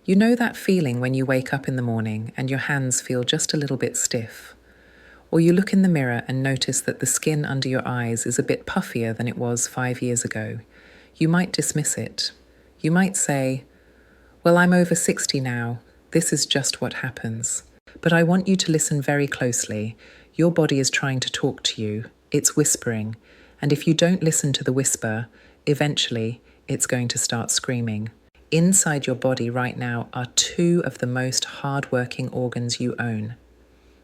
You know that feeling when you wake up in the morning and your hands feel just a little bit stiff? Or you look in the mirror and notice that the skin under your eyes is a bit puffier than it was 5 years ago. You might dismiss it. You might say, "Well, I'm over 60 now. This is just what happens." But I want you to listen very closely. Your body is trying to talk to you. It's whispering. And if you don't listen to the whisper, eventually it's going to start screaming. Inside your body right now are two of the most hard-working organs you own.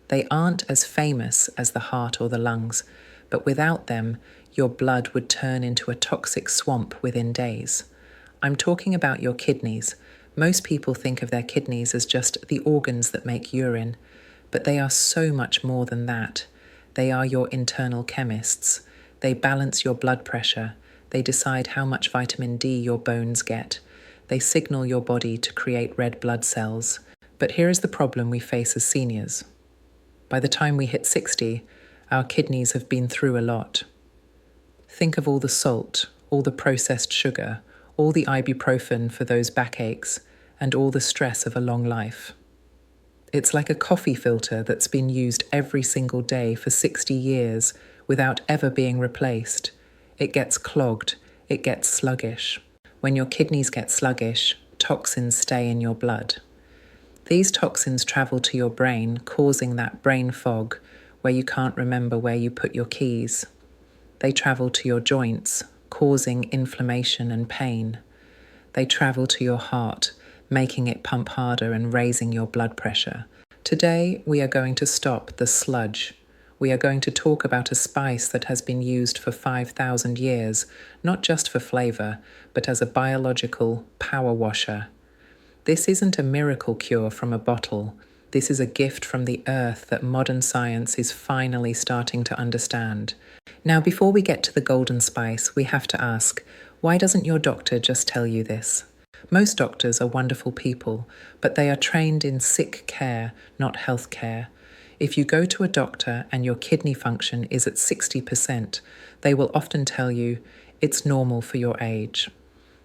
They aren't as famous as the heart or the lungs, but without them, your blood would turn into a toxic swamp within days. I'm talking about your kidneys. Most people think of their kidneys as just the organs that make urine, but they are so much more than that. They are your internal chemists. They balance your blood pressure. They decide how much vitamin D your bones get. They signal your body to create red blood cells. But here is the problem we face as seniors. By the time we hit 60, our kidneys have been through a lot. Think of all the salt, all the processed sugar, all the ibuprofen for those backaches, and all the stress of a long life. It's like a coffee filter that's been used every single day for 60 years without ever being replaced. It gets clogged, it gets sluggish. When your kidneys get sluggish, toxins stay in your blood. These toxins travel to your brain, causing that brain fog where you can't remember where you put your keys. They travel to your joints, causing inflammation and pain. They travel to your heart, making it pump harder and raising your blood pressure. Today, we are going to stop the sludge. We are going to talk about a spice that has been used for 5,000 years, not just for flavor, but as a biological power washer. This isn't a miracle cure from a bottle. This is a gift from the earth that modern science is finally starting to understand. Now, before we get to the golden spice, we have to ask, why doesn't your doctor just tell you this? Most doctors are wonderful people, but they are trained in sick care, not health care. If you go to a doctor and your kidney function is at 60%, they will often tell you it's normal for your age.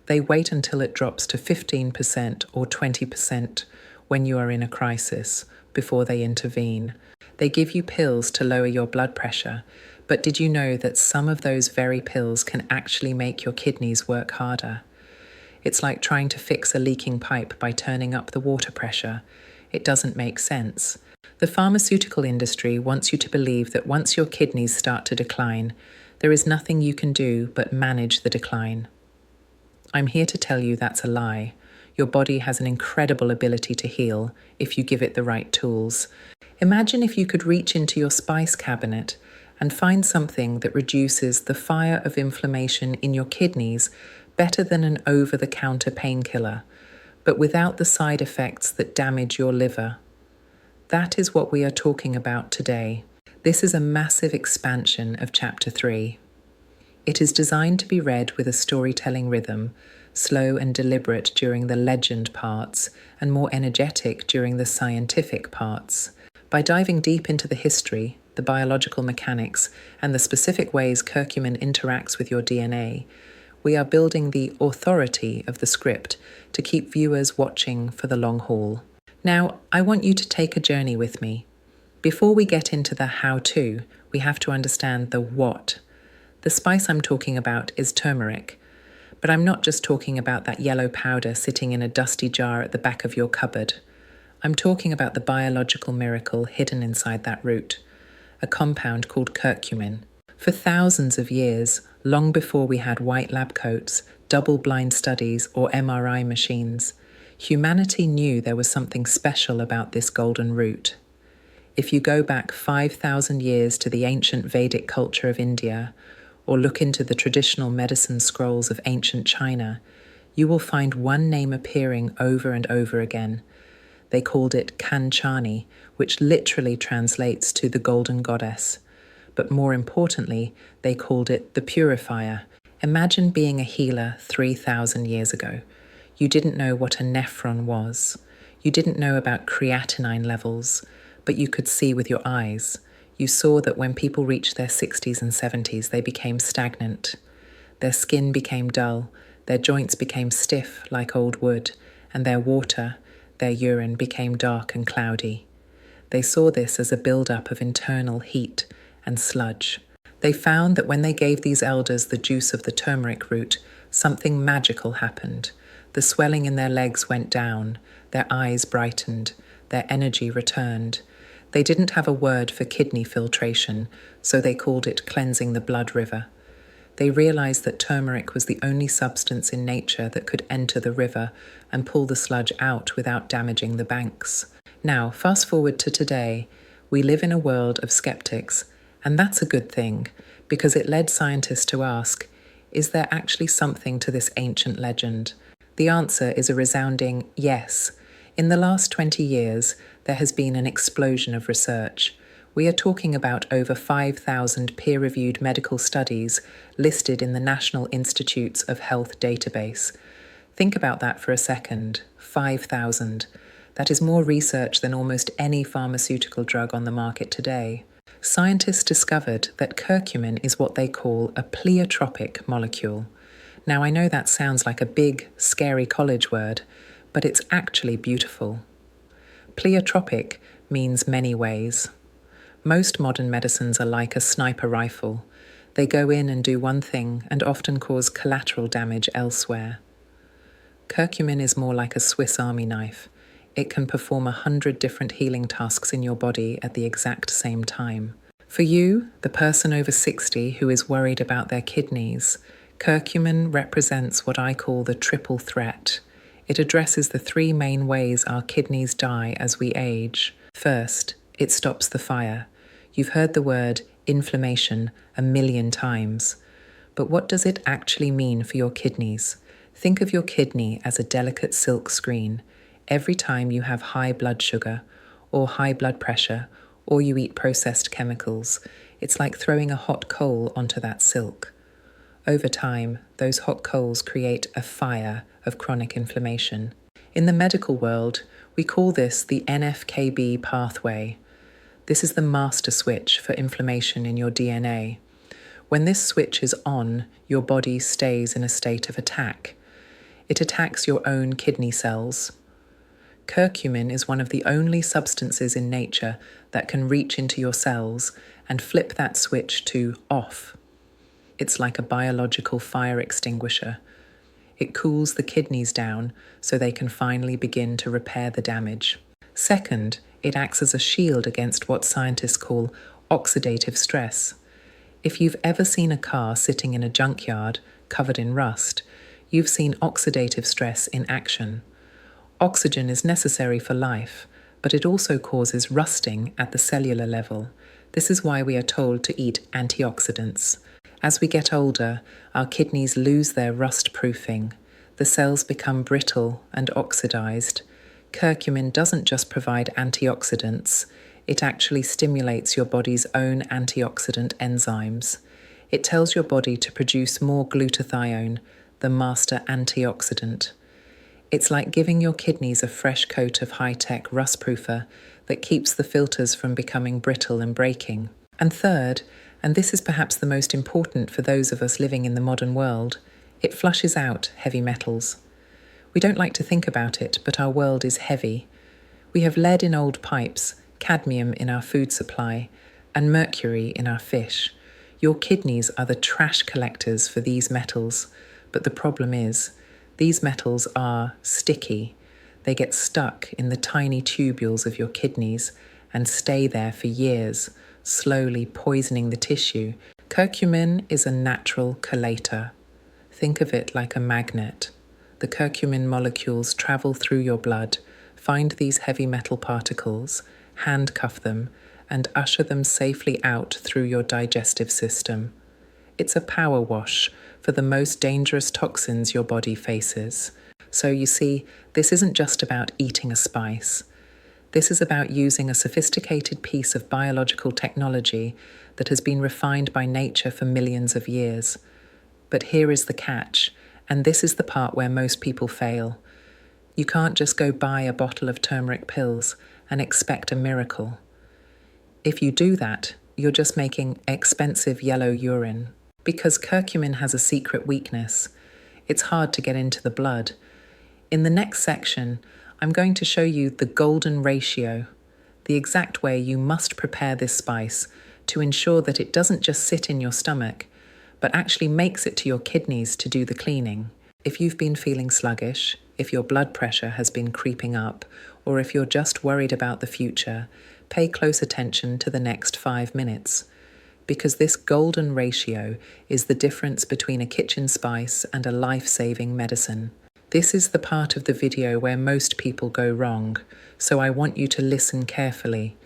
They wait until it drops to 15% or 20% when you are in a crisis before they intervene. They give you pills to lower your blood pressure, but did you know that some of those very pills can actually make your kidneys work harder? It's like trying to fix a leaking pipe by turning up the water pressure. It doesn't make sense. The pharmaceutical industry wants you to believe that once your kidneys start to decline, there is nothing you can do but manage the decline. I'm here to tell you that's a lie. Your body has an incredible ability to heal if you give it the right tools. Imagine if you could reach into your spice cabinet and find something that reduces the fire of inflammation in your kidneys better than an over-the-counter painkiller, but without the side effects that damage your liver. That is what we are talking about today. This is a massive expansion of Chapter 3. It is designed to be read with a storytelling rhythm, slow and deliberate during the legend parts, and more energetic during the scientific parts. By diving deep into the history, the biological mechanics, and the specific ways curcumin interacts with your DNA, we are building the authority of the script to keep viewers watching for the long haul. Now, I want you to take a journey with me. Before we get into the how-to, we have to understand the what. The spice I'm talking about is turmeric, but I'm not just talking about that yellow powder sitting in a dusty jar at the back of your cupboard. I'm talking about the biological miracle hidden inside that root, a compound called curcumin. For thousands of years, long before we had white lab coats, double-blind studies, or MRI machines, humanity knew there was something special about this golden root. If you go back 5,000 years to the ancient Vedic culture of India, or look into the traditional medicine scrolls of ancient China, you will find one name appearing over and over again. They called it Kanchani, which literally translates to the golden goddess. But more importantly, they called it the Purifier. Imagine being a healer 3,000 years ago. You didn't know what a nephron was. You didn't know about creatinine levels, but you could see with your eyes. You saw that when people reached their 60s and 70s, they became stagnant. Their skin became dull, their joints became stiff like old wood, and their water, their urine became dark and cloudy. They saw this as a build-up of internal heat and sludge. They found that when they gave these elders the juice of the turmeric root, something magical happened. The swelling in their legs went down, their eyes brightened, their energy returned. They didn't have a word for kidney filtration, so they called it cleansing the blood river. They realized that turmeric was the only substance in nature that could enter the river and pull the sludge out without damaging the banks. Now, fast forward to today, we live in a world of skeptics, and that's a good thing, because it led scientists to ask, is there actually something to this ancient legend? The answer is a resounding yes. In the last 20 years, there has been an explosion of research. We are talking about over 5,000 peer-reviewed medical studies listed in the National Institutes of Health database. Think about that for a second. 5,000. That is more research than almost any pharmaceutical drug on the market today. Scientists discovered that curcumin is what they call a pleiotropic molecule. Now, I know that sounds like a big, scary college word, but it's actually beautiful. Pleiotropic means many ways. Most modern medicines are like a sniper rifle. They go in and do one thing and often cause collateral damage elsewhere. Curcumin is more like a Swiss Army knife. It can perform 100 different healing tasks in your body at the exact same time. For you, the person over 60 who is worried about their kidneys, curcumin represents what I call the triple threat. It addresses the three main ways our kidneys die as we age. First, it stops the fire. You've heard the word inflammation a million times. But what does it actually mean for your kidneys? Think of your kidney as a delicate silk screen. Every time you have high blood sugar or high blood pressure or you eat processed chemicals, it's like throwing a hot coal onto that silk. Over time, those hot coals create a fire of chronic inflammation. In the medical world, we call this the NF-κB pathway. This is the master switch for inflammation in your DNA. When this switch is on, your body stays in a state of attack. It attacks your own kidney cells. Curcumin is one of the only substances in nature that can reach into your cells and flip that switch to off. It's like a biological fire extinguisher. It cools the kidneys down so they can finally begin to repair the damage. Second, it acts as a shield against what scientists call oxidative stress. If you've ever seen a car sitting in a junkyard covered in rust, you've seen oxidative stress in action. Oxygen is necessary for life, but it also causes rusting at the cellular level. This is why we are told to eat antioxidants. As we get older, our kidneys lose their rust proofing. The cells become brittle and oxidized. Curcumin doesn't just provide antioxidants, it actually stimulates your body's own antioxidant enzymes. It tells your body to produce more glutathione, the master antioxidant. It's like giving your kidneys a fresh coat of high-tech rust-proofer that keeps the filters from becoming brittle and breaking. And third, and this is perhaps the most important for those of us living in the modern world, it flushes out heavy metals. We don't like to think about it, but our world is heavy. We have lead in old pipes, cadmium in our food supply, and mercury in our fish. Your kidneys are the trash collectors for these metals, but the problem is, these metals are sticky. They get stuck in the tiny tubules of your kidneys and stay there for years, slowly poisoning the tissue. Curcumin is a natural chelator. Think of it like a magnet. The curcumin molecules travel through your blood, find these heavy metal particles, handcuff them, and usher them safely out through your digestive system. It's a power wash for the most dangerous toxins your body faces. So you see, this isn't just about eating a spice. This is about using a sophisticated piece of biological technology that has been refined by nature for millions of years. But here is the catch, and this is the part where most people fail. You can't just go buy a bottle of turmeric pills and expect a miracle. If you do that, you're just making expensive yellow urine. Because curcumin has a secret weakness, it's hard to get into the blood. In the next section, I'm going to show you the golden ratio, the exact way you must prepare this spice to ensure that it doesn't just sit in your stomach, but actually makes it to your kidneys to do the cleaning. If you've been feeling sluggish, if your blood pressure has been creeping up, or if you're just worried about the future, pay close attention to the next 5 minutes. Because this golden ratio is the difference between a kitchen spice and a life-saving medicine. This is the part of the video where most people go wrong, so I want you to listen carefully.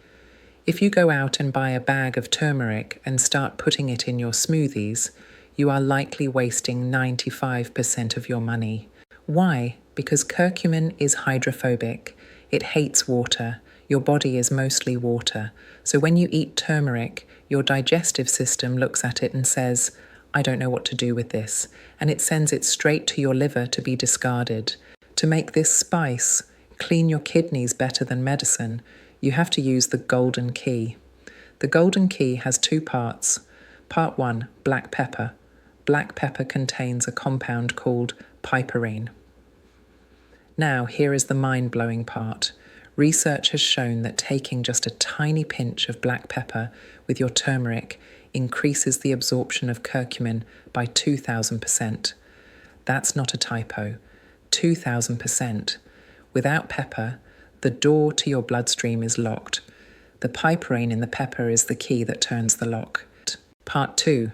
If you go out and buy a bag of turmeric and start putting it in your smoothies, you are likely wasting 95% of your money. Why? Because curcumin is hydrophobic. It hates water. Your body is mostly water. So when you eat turmeric, your digestive system looks at it and says, I don't know what to do with this, and it sends it straight to your liver to be discarded. To make this spice clean your kidneys better than medicine, you have to use the golden key. The golden key has 2 parts. Part 1, black pepper. Black pepper contains a compound called piperine. Now, here is the mind-blowing part. Research has shown that taking just a tiny pinch of black pepper with your turmeric increases the absorption of curcumin by 2,000%. That's not a typo. 2,000%. Without pepper, the door to your bloodstream is locked. The piperine in the pepper is the key that turns the lock. Part 2.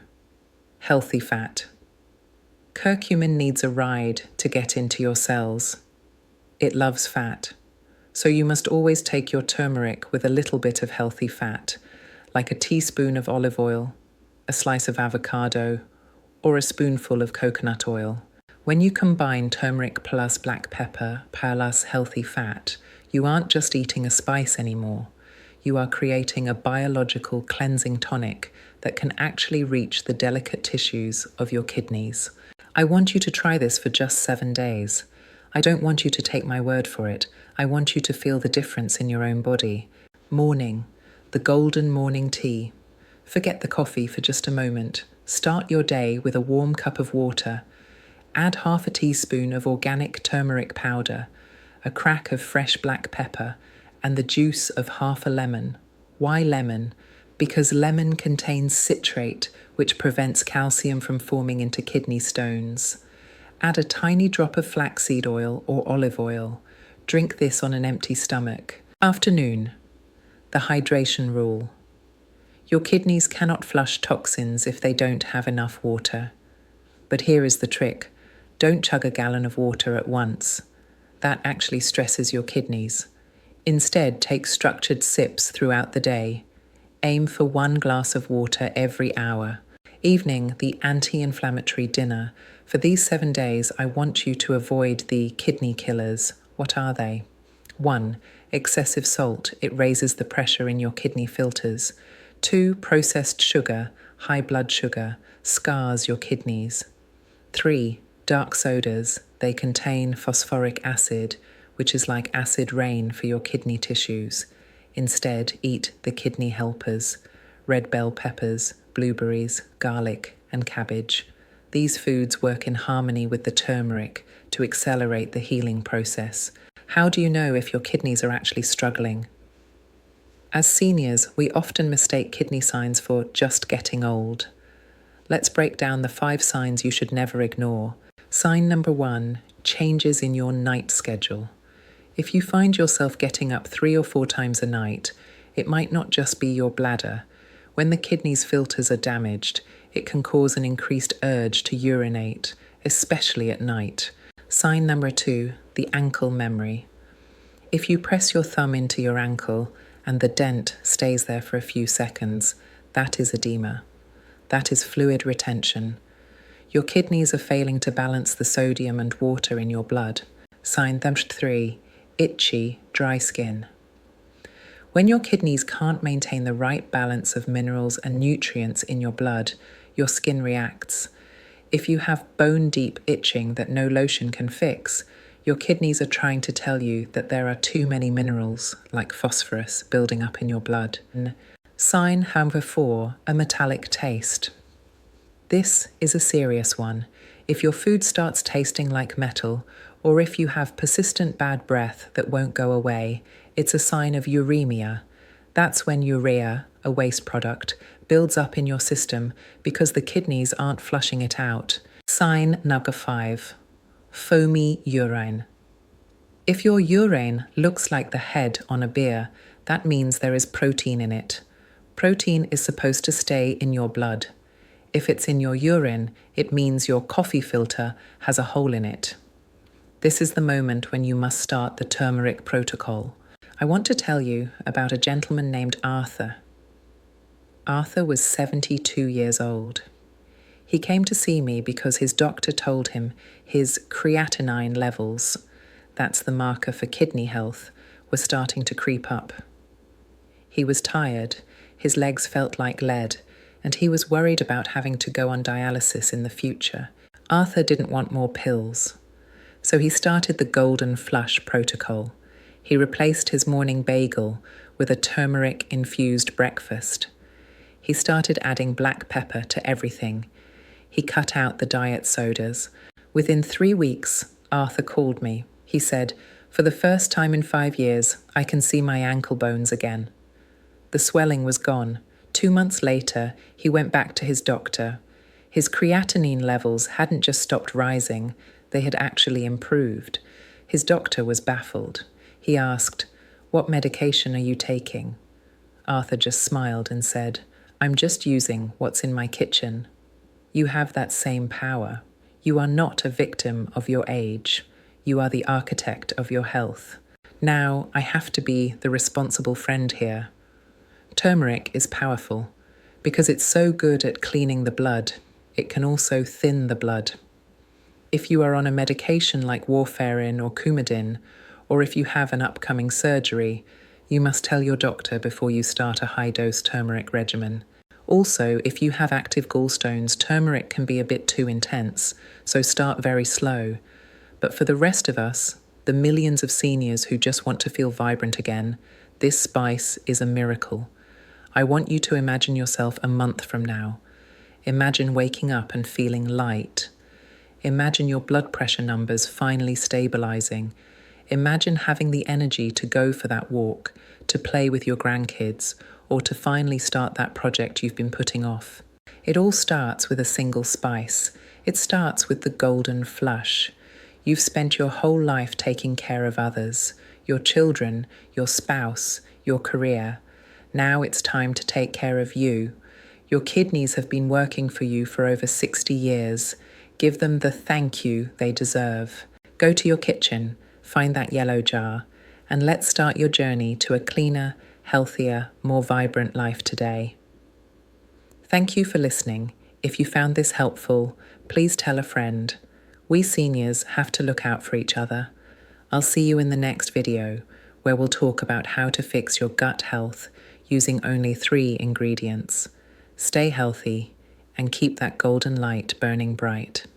Healthy fat. Curcumin needs a ride to get into your cells. It loves fat. So you must always take your turmeric with a little bit of healthy fat, like a teaspoon of olive oil, a slice of avocado, or a spoonful of coconut oil. When you combine turmeric plus black pepper plus healthy fat, you aren't just eating a spice anymore. You are creating a biological cleansing tonic that can actually reach the delicate tissues of your kidneys. I want you to try this for just 7 days. I don't want you to take my word for it. I want you to feel the difference in your own body. Morning, the golden morning tea. Forget the coffee for just a moment. Start your day with a warm cup of water. Add half a teaspoon of organic turmeric powder, a crack of fresh black pepper, and the juice of half a lemon. Why lemon? Because lemon contains citrate, which prevents calcium from forming into kidney stones. Add a tiny drop of flaxseed oil or olive oil. Drink this on an empty stomach. Afternoon. The hydration rule. Your kidneys cannot flush toxins if they don't have enough water. But here is the trick. Don't chug a gallon of water at once. That actually stresses your kidneys. Instead, take structured sips throughout the day. Aim for 1 glass of water every hour. Evening, the anti-inflammatory dinner. For these 7 days, I want you to avoid the kidney killers. What are they? 1. Excessive salt. It raises the pressure in your kidney filters. 2. Processed sugar, high blood sugar, scars your kidneys. 3. Dark sodas. They contain phosphoric acid, which is like acid rain for your kidney tissues. Instead, eat the kidney helpers, red bell peppers, blueberries, garlic, and cabbage. These foods work in harmony with the turmeric to accelerate the healing process. How do you know if your kidneys are actually struggling? As seniors, we often mistake kidney signs for just getting old. Let's break down the 5 signs you should never ignore. Sign number 1, changes in your night schedule. If you find yourself getting up 3 or 4 times a night, it might not just be your bladder. When the kidneys' filters are damaged, it can cause an increased urge to urinate, especially at night. Sign number 2, the ankle memory. If you press your thumb into your ankle and the dent stays there for a few seconds, that is edema. That is fluid retention. Your kidneys are failing to balance the sodium and water in your blood. Sign number 3, itchy, dry skin. When your kidneys can't maintain the right balance of minerals and nutrients in your blood, your skin reacts. If you have bone-deep itching that no lotion can fix, your kidneys are trying to tell you that there are too many minerals, like phosphorus, building up in your blood. Sign number 4, a metallic taste. This is a serious one. If your food starts tasting like metal, Or if you have persistent bad breath that won't go away, it's a sign of uremia. That's when urea, a waste product, builds up in your system because the kidneys aren't flushing it out. Sign number 5, foamy urine. If your urine looks like the head on a beer, that means there is protein in it. Protein is supposed to stay in your blood. If it's in your urine, it means your coffee filter has a hole in it. This is the moment when you must start the turmeric protocol. I want to tell you about a gentleman named Arthur. Arthur was 72 years old. He came to see me because his doctor told him his creatinine levels, that's the marker for kidney health, were starting to creep up. He was tired, his legs felt like lead, and he was worried about having to go on dialysis in the future. Arthur didn't want more pills, so he started the golden flush protocol. He replaced his morning bagel with a turmeric-infused breakfast. He started adding black pepper to everything. He cut out the diet sodas. Within 3 weeks, Arthur called me. He said, "For the first time in 5 years, I can see my ankle bones again." The swelling was gone. 2 months later, he went back to his doctor. His creatinine levels hadn't just stopped rising, they had actually improved. His doctor was baffled. He asked, "What medication are you taking?" Arthur just smiled and said, "I'm just using what's in my kitchen." You have that same power. You are not a victim of your age. You are the architect of your health. Now, I have to be the responsible friend here. Turmeric is powerful. Because it's so good at cleaning the blood, it can also thin the blood. If you are on a medication like warfarin or Coumadin, or if you have an upcoming surgery, you must tell your doctor before you start a high-dose turmeric regimen. Also, if you have active gallstones, turmeric can be a bit too intense, so start very slow. But for the rest of us, the millions of seniors who just want to feel vibrant again, this spice is a miracle. I want you to imagine yourself a month from now. Imagine waking up and feeling light. Imagine your blood pressure numbers finally stabilizing. Imagine having the energy to go for that walk, to play with your grandkids, or to finally start that project you've been putting off. It all starts with a single spice. It starts with the golden flush. You've spent your whole life taking care of others, your children, your spouse, your career. Now it's time to take care of you. Your kidneys have been working for you for over 60 years. Give them the thank you they deserve. Go to your kitchen, find that yellow jar, and let's start your journey to a cleaner, healthier, more vibrant life today. Thank you for listening. If you found this helpful, please tell a friend. We seniors have to look out for each other. I'll see you in the next video, where we'll talk about how to fix your gut health using only 3 ingredients. Stay healthy and keep that golden light burning bright.